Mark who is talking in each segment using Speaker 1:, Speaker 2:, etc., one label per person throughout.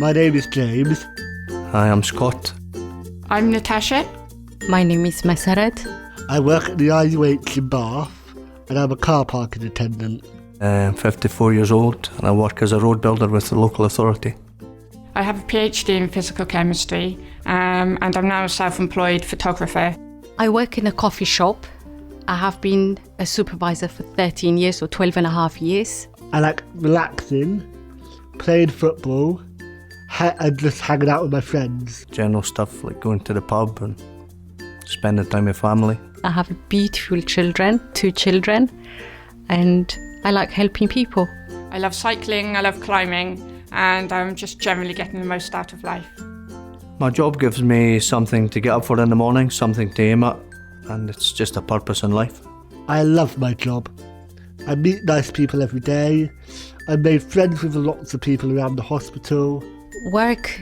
Speaker 1: My name is James.
Speaker 2: Hi, I'm Scott.
Speaker 3: I'm Natasha.
Speaker 4: My name is Masarat.
Speaker 1: I work at the IUH in Bath and I'm a car parking attendant.
Speaker 2: I'm 54 years old and I work as a road builder with the local authority.
Speaker 3: I have a PhD in physical chemistry and I'm now a self-employed photographer.
Speaker 4: I work in a coffee shop. I have been a supervisor for 13 years or 12 and a half years.
Speaker 1: I like relaxing, playing football, and just hanging out with my friends.
Speaker 2: General stuff like going to the pub and spending time with family.
Speaker 4: I have beautiful children, 2 children, and I like helping people.
Speaker 3: I love cycling, I love climbing, and I'm just generally getting the most out of life.
Speaker 2: My job gives me something to get up for in the morning, something to aim at, and it's just a purpose in life.
Speaker 1: I love my job. I meet nice people every day. I made friends with lots of people around the hospital.
Speaker 4: Work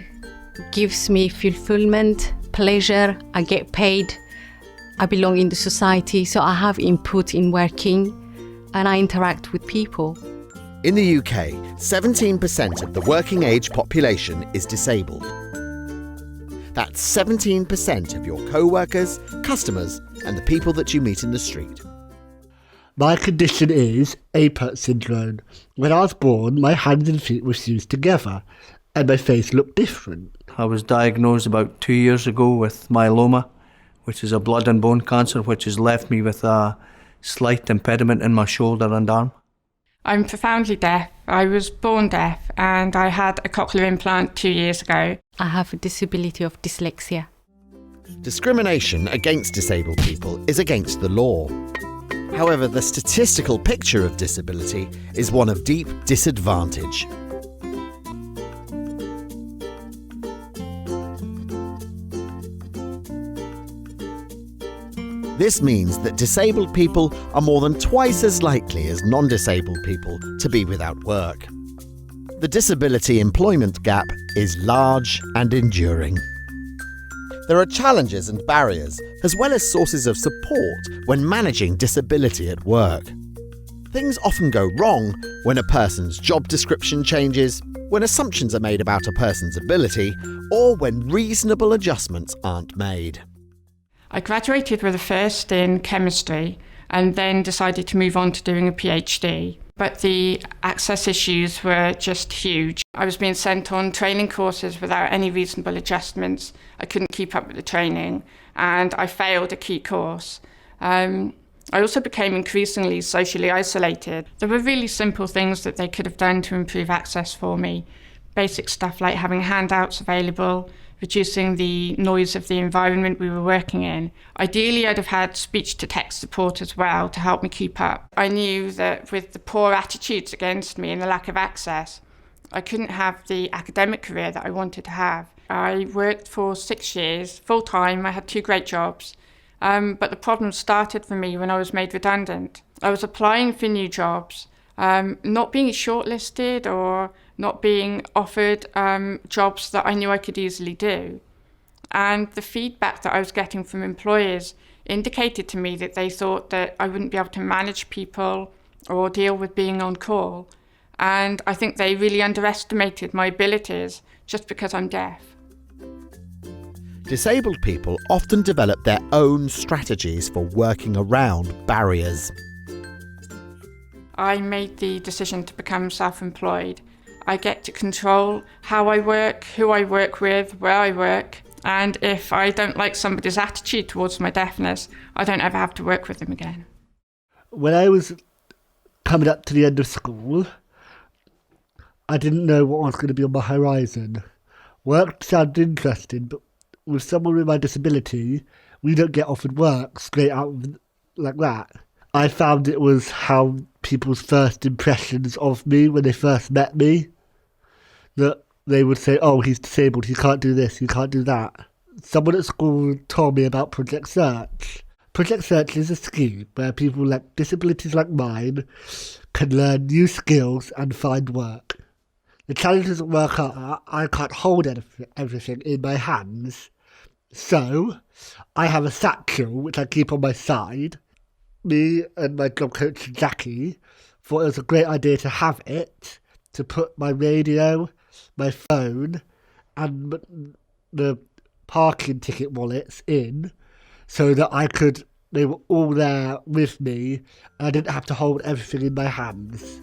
Speaker 4: gives me fulfillment, pleasure, I get paid, I belong in the society, so I have input in working and I interact with people.
Speaker 5: In the UK, 17% of the working age population is disabled. That's 17% of your co-workers, customers and the people that you meet in the street.
Speaker 1: My condition is APERT syndrome. When I was born, my hands and feet were fused together and my face looked different.
Speaker 2: I was diagnosed about 2 years ago with myeloma, which is a blood and bone cancer, which has left me with a slight impediment in my shoulder and arm.
Speaker 3: I'm profoundly deaf. I was born deaf and I had a cochlear implant 2 years ago.
Speaker 4: I have a disability of dyslexia.
Speaker 5: Discrimination against disabled people is against the law. However, the statistical picture of disability is one of deep disadvantage. This means that disabled people are more than twice as likely as non-disabled people to be without work. The disability employment gap is large and enduring. There are challenges and barriers, as well as sources of support when managing disability at work. Things often go wrong when a person's job description changes, when assumptions are made about a person's ability, or when reasonable adjustments aren't made.
Speaker 3: I graduated with a first in chemistry and then decided to move on to doing a PhD. But the access issues were just huge. I was being sent on training courses without any reasonable adjustments. I couldn't keep up with the training and I failed a key course. I also became increasingly socially isolated. There were really simple things that they could have done to improve access for me. Basic stuff like having handouts available, reducing the noise of the environment we were working in. Ideally, I'd have had speech-to-text support as well to help me keep up. I knew that with the poor attitudes against me and the lack of access, I couldn't have the academic career that I wanted to have. I worked for 6 years, full-time. I had 2 great jobs. But the problem started for me when I was made redundant. I was applying for new jobs, not being shortlisted or not being offered jobs that I knew I could easily do. And the feedback that I was getting from employers indicated to me that they thought that I wouldn't be able to manage people or deal with being on call. And I think they really underestimated my abilities just because I'm deaf.
Speaker 5: Disabled people often develop their own strategies for working around barriers.
Speaker 3: I made the decision to become self-employed. I get to control how I work, who I work with, where I work, and if I don't like somebody's attitude towards my deafness, I don't ever have to work with them again.
Speaker 1: When I was coming up to the end of school, I didn't know what was going to be on my horizon. Work sounded interesting, but with someone with my disability, we don't get offered work straight out like that. I found it was how people's first impressions of me when they first met me, that they would say, oh, he's disabled, he can't do this, he can't do that. Someone at school told me about Project Search. Project Search is a scheme where people with disabilities like mine can learn new skills and find work. The challenges at work are I can't hold everything in my hands, So I have a satchel which I keep on my side. Me and my job coach Jackie thought it was a great idea to have it, to put my radio, my phone and the parking ticket wallets in, so that they were all there with me and I didn't have to hold everything in my hands.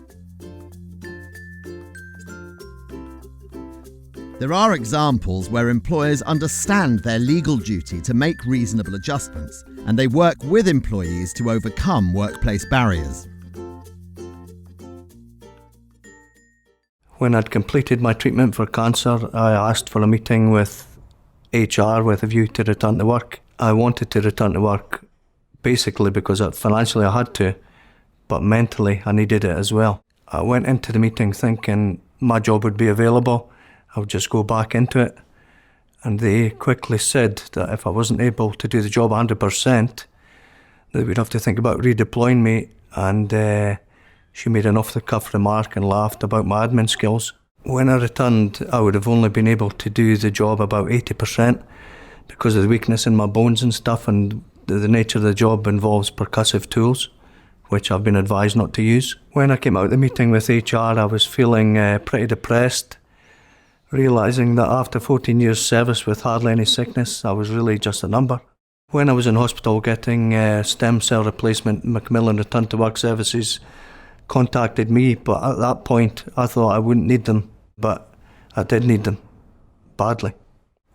Speaker 5: There are examples where employers understand their legal duty to make reasonable adjustments, and they work with employees to overcome workplace barriers.
Speaker 2: When I'd completed my treatment for cancer, I asked for a meeting with HR with a view to return to work. I wanted to return to work basically because financially I had to, but mentally I needed it as well. I went into the meeting thinking my job would be available. I would just go back into it. And they quickly said that if I wasn't able to do the job 100%, they would have to think about redeploying me. And she made an off-the-cuff remark and laughed about my admin skills. When I returned, I would have only been able to do the job about 80% because of the weakness in my bones and stuff, and the nature of the job involves percussive tools, which I've been advised not to use. When I came out of the meeting with HR, I was feeling pretty depressed, realising that after 14 years service with hardly any sickness, I was really just a number. When I was in hospital getting stem cell replacement, Macmillan Return to Work Services contacted me, but at that point I thought I wouldn't need them, but I did need them, badly.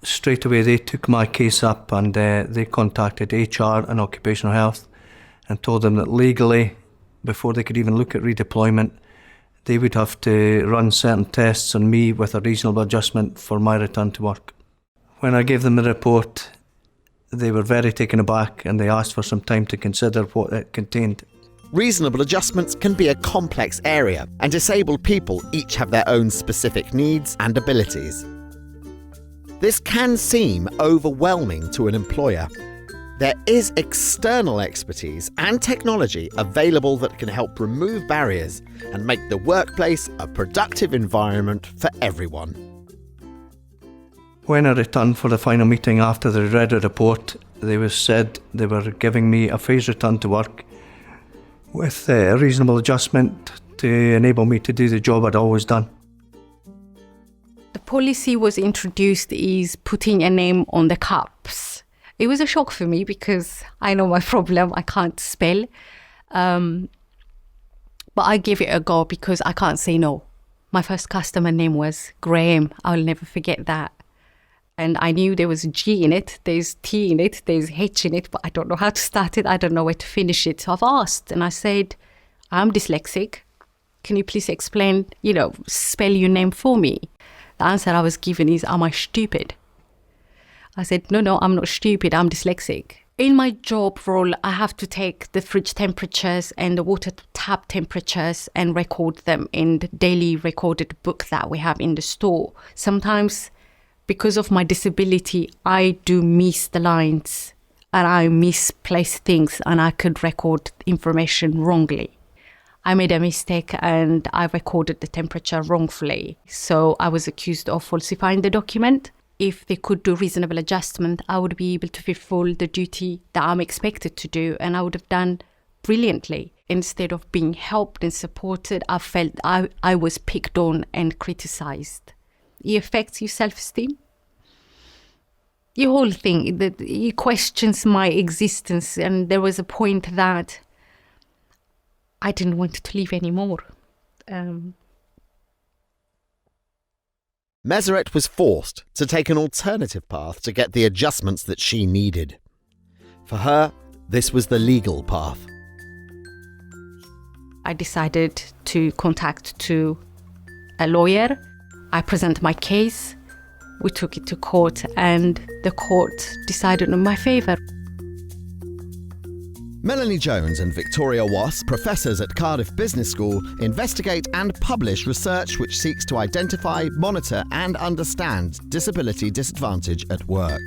Speaker 2: Straight away they took my case up and they contacted HR and Occupational Health and told them that legally, before they could even look at redeployment, they would have to run certain tests on me with a reasonable adjustment for my return to work. When I gave them the report, they were very taken aback and they asked for some time to consider what it contained.
Speaker 5: Reasonable adjustments can be a complex area, and disabled people each have their own specific needs and abilities. This can seem overwhelming to an employer. There is external expertise and technology available that can help remove barriers and make the workplace a productive environment for everyone.
Speaker 2: When I returned for the final meeting after they read the report, they said they were giving me a phased return to work with a reasonable adjustment to enable me to do the job I'd always done.
Speaker 4: The policy was introduced is putting a name on the cups. It was a shock for me because I know my problem, I can't spell. But I gave it a go because I can't say no. My first customer name was Graham. I'll never forget that. And I knew there was a G in it, there's T in it, there's H in it, but I don't know how to start it, I don't know where to finish it. So I've asked and I said, I'm dyslexic. Can you please explain, spell your name for me? The answer I was given is, am I stupid? I said, no, I'm not stupid, I'm dyslexic. In my job role, I have to take the fridge temperatures and the water tap temperatures and record them in the daily recorded book that we have in the store. Sometimes, because of my disability, I do miss the lines and I misplace things and I could record information wrongly. I made a mistake and I recorded the temperature wrongfully. So I was accused of falsifying the document. If they could do reasonable adjustment, I would be able to fulfill the duty that I'm expected to do, and I would have done brilliantly. Instead of being helped and supported, I felt I was picked on and criticized. It affects your self-esteem. Your whole thing, it questions my existence, and there was a point that I didn't want to live anymore.
Speaker 5: Meseret was forced to take an alternative path to get the adjustments that she needed. For her, this was the legal path.
Speaker 4: I decided to contact a lawyer. I presented my case. We took it to court and the court decided in my favour.
Speaker 5: Melanie Jones and Victoria Wass, professors at Cardiff Business School, investigate and publish research which seeks to identify, monitor and understand disability disadvantage at work.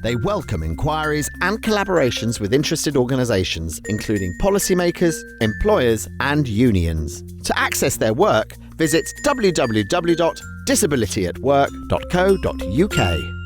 Speaker 5: They welcome inquiries and collaborations with interested organisations, including policymakers, employers and unions. To access their work, visit www.disabilityatwork.co.uk.